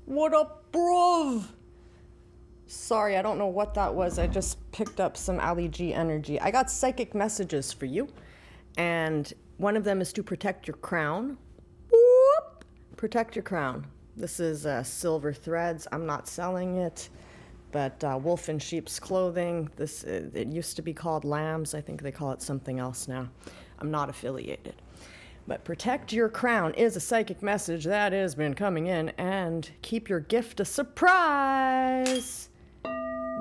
What up, bruv? Sorry, I don't know what that was. I just picked up some Ali G energy. I got psychic messages for you, and one of them is to protect your crown. Whoop! Protect your crown. This is silver threads. I'm not selling it, but wolf in sheep's clothing. It used to be called lambs. I think they call it something else now. I'm not affiliated. But protect your crown is a psychic message that has been coming in, and keep your gift a surprise.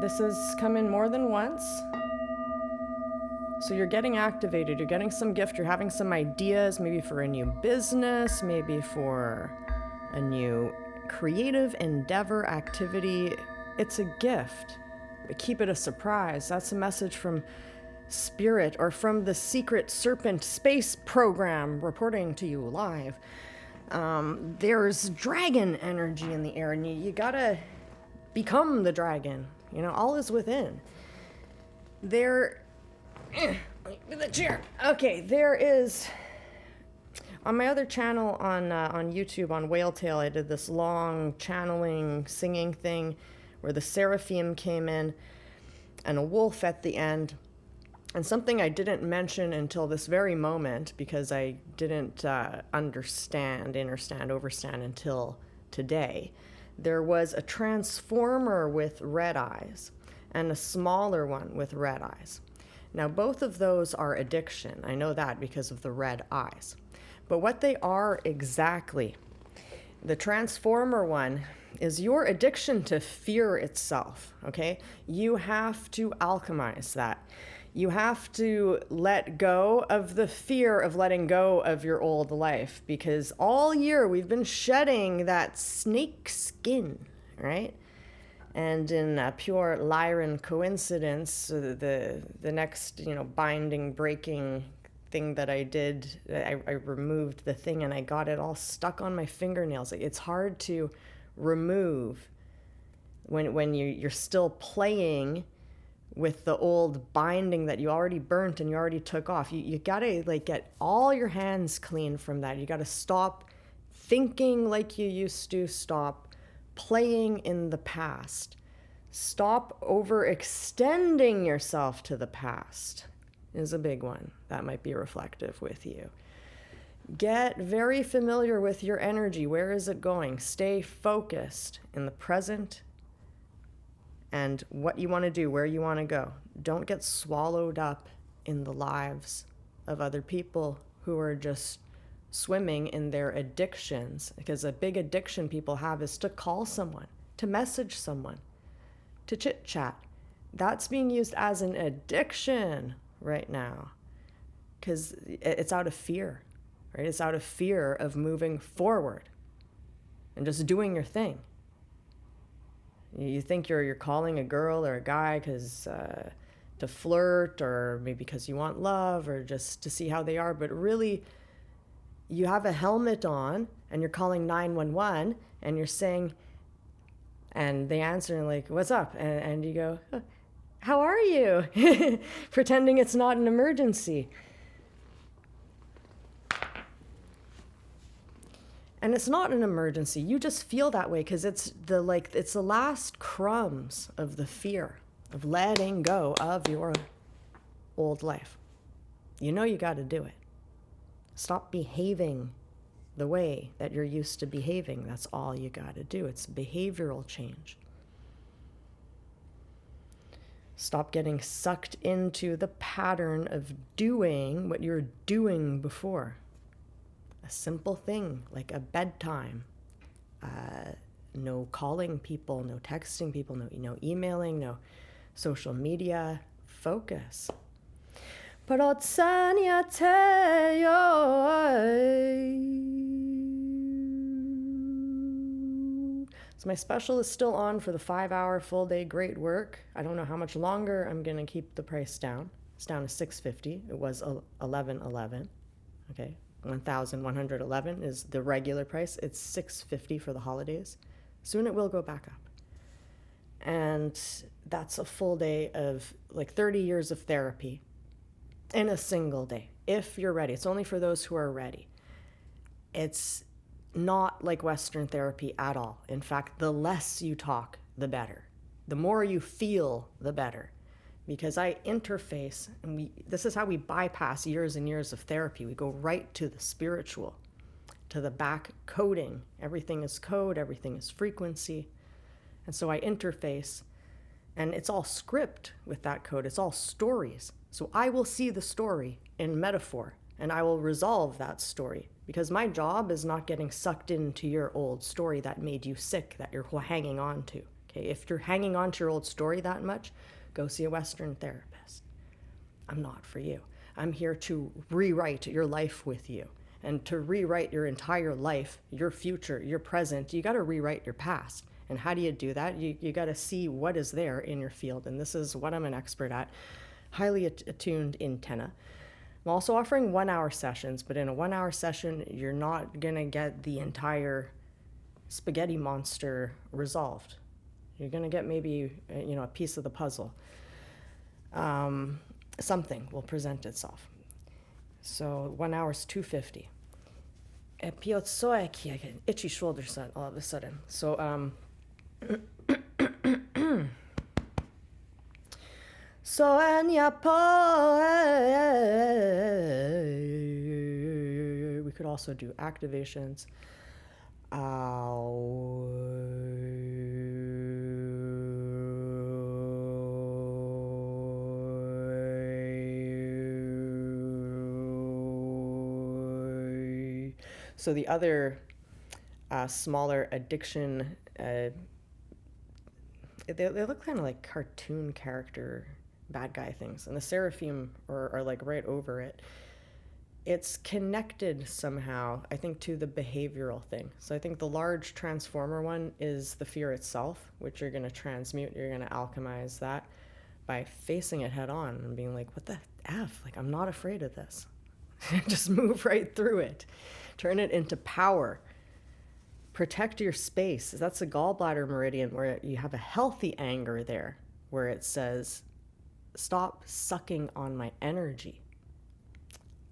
This has come in more than once. So you're getting activated, you're getting some gift, you're having some ideas, maybe for a new business, maybe for a new creative endeavor, activity. It's a gift, but keep it a surprise. That's a message from Spirit, or from the Secret Serpent Space Program, reporting to you live. There's dragon energy in the air, and you gotta become the dragon. You know, all is within. There the chair. Okay, there is, on my other channel on YouTube, on Whale Tail, I did this long channeling singing thing where the seraphim came in and a wolf at the end. And something I didn't mention until this very moment, because I didn't understand until today. There was a transformer with red eyes and a smaller one with red eyes. Now, both of those are addiction. I know that because of the red eyes. But what they are exactly, the transformer one is your addiction to fear itself, okay? You have to alchemize that. You have to let go of the fear of letting go of your old life, because all year we've been shedding that snake skin, right? And in pure Lyran coincidence, the next, binding, breaking thing that I did, I removed the thing and I got it all stuck on my fingernails. It's hard to remove when you're still playing with the old binding that you already burnt and you already took off. You gotta get all your hands clean from that. You gotta stop thinking like you used to, stop playing in the past, stop overextending yourself to the past is a big one. That might be reflective with you. Get very familiar with your energy. Where is it going? Stay focused in the present and what you want to do, where you want to go. Don't get swallowed up in the lives of other people who are just swimming in their addictions. Because a big addiction people have is to call someone, to message someone, to chit chat. That's being used as an addiction right now because it's out of fear, right? It's out of fear of moving forward and just doing your thing. You think you're calling a girl or a guy because to flirt, or maybe because you want love, or just to see how they are, but really you have a helmet on and you're calling 911 and you're saying, and they answer like, what's up? And you go, how are you? Pretending it's not an emergency. And it's not an emergency. You just feel that way because it's the last crumbs of the fear of letting go of your old life. You got to do it. Stop behaving the way that you're used to behaving. That's all you got to do. It's behavioral change. Stop getting sucked into the pattern of doing what you're doing before. A simple thing like a bedtime. No calling people, no texting people, no emailing, no social media. Focus. So my special is still on for the 5-hour full day great work. I don't know how much longer I'm going to keep the price down. It's down to $650. It was $11.11. Okay, $1,111 is the regular price. It's $650 for the holidays. Soon it will go back up. And that's a full day of 30 years of therapy in a single day, if you're ready. It's only for those who are ready. It's not like Western therapy at all. In fact, the less you talk, the better. The more you feel, the better. Because I interface, and this is how we bypass years and years of therapy. We go right to the spiritual, to the back coding. Everything is code, everything is frequency. And so I interface, and it's all script with that code. It's all stories. So I will see the story in metaphor, and I will resolve that story. Because my job is not getting sucked into your old story that made you sick, that you're hanging on to. Okay, if you're hanging on to your old story that much, go see a Western therapist. I'm not for you. I'm here to rewrite your life with you. And to rewrite your entire life, your future, your present, you got to rewrite your past. And how do you do that? You got to see what is there in your field. And this is what I'm an expert at, highly attuned in Tenna. I'm also offering 1 hour sessions, but in a 1 hour session, you're not going to get the entire spaghetti monster resolved. You're going to get maybe, a piece of the puzzle. Something will present itself. So 1 hour is $250. Itchy shoulders all of a sudden. So, so we could also do activations. So the other smaller addiction, they look kind of like cartoon character bad guy things, and the seraphim are like right over it. It's connected somehow, I think, to the behavioral thing. So I think the large transformer one is the fear itself, which you're going to transmute, you're going to alchemize that by facing it head on and being like, what the F? Like, I'm not afraid of this. Just move right through it. Turn it into power. Protect your space. That's the gallbladder meridian, where you have a healthy anger there, where it says, stop sucking on my energy.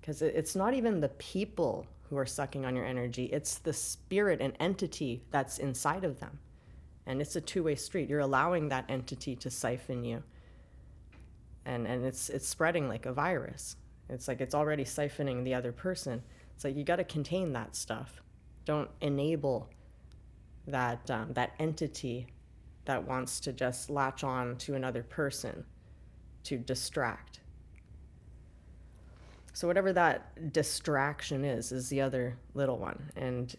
Because it's not even the people who are sucking on your energy. It's the spirit and entity that's inside of them. And it's a two-way street. You're allowing that entity to siphon you. And it's spreading like a virus. It's like it's already siphoning the other person. It's like you got to contain that stuff. Don't enable that entity that wants to just latch on to another person to distract. So whatever that distraction is the other little one. And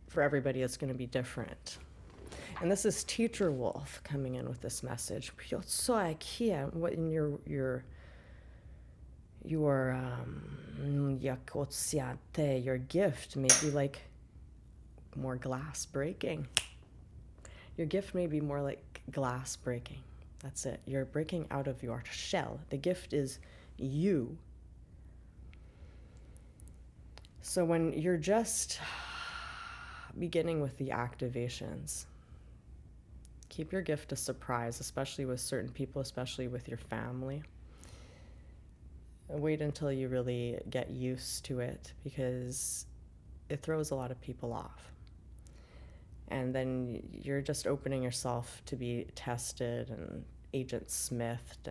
for everybody, it's going to be different. And this is Teacher Wolf coming in with this message. What in your gift may be like more glass breaking. Your gift may be more like glass breaking. That's it. You're breaking out of your shell. The gift is you. So when you're just beginning with the activations, keep your gift a surprise, especially with certain people, especially with your family. Wait until you really get used to it, because it throws a lot of people off. And then you're just opening yourself to be tested and Agent Smithed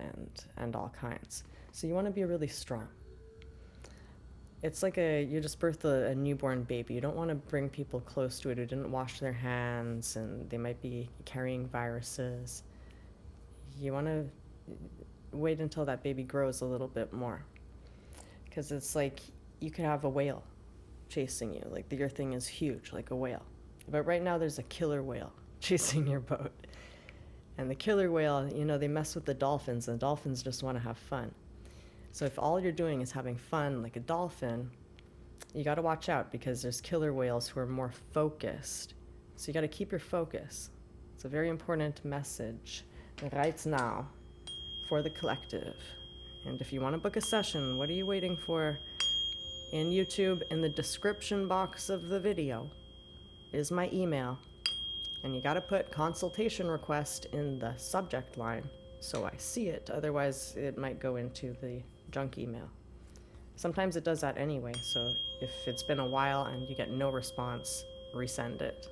and all kinds. So you want to be really strong. It's like you just birthed a newborn baby. You don't want to bring people close to it who didn't wash their hands and they might be carrying viruses. You want to wait until that baby grows a little bit more. Because it's like you could have a whale chasing you. Like your thing is huge, like a whale. But right now there's a killer whale chasing your boat. And the killer whale, they mess with the dolphins, and the dolphins just want to have fun. So if all you're doing is having fun like a dolphin, you got to watch out, because there's killer whales who are more focused. So you got to keep your focus. It's a very important message right now for the collective. And if you want to book a session, what are you waiting for? In YouTube, in the description box of the video, is my email. And you got to put consultation request in the subject line so I see it. Otherwise, it might go into the junk email. Sometimes it does that anyway, so if it's been a while and you get no response, resend it.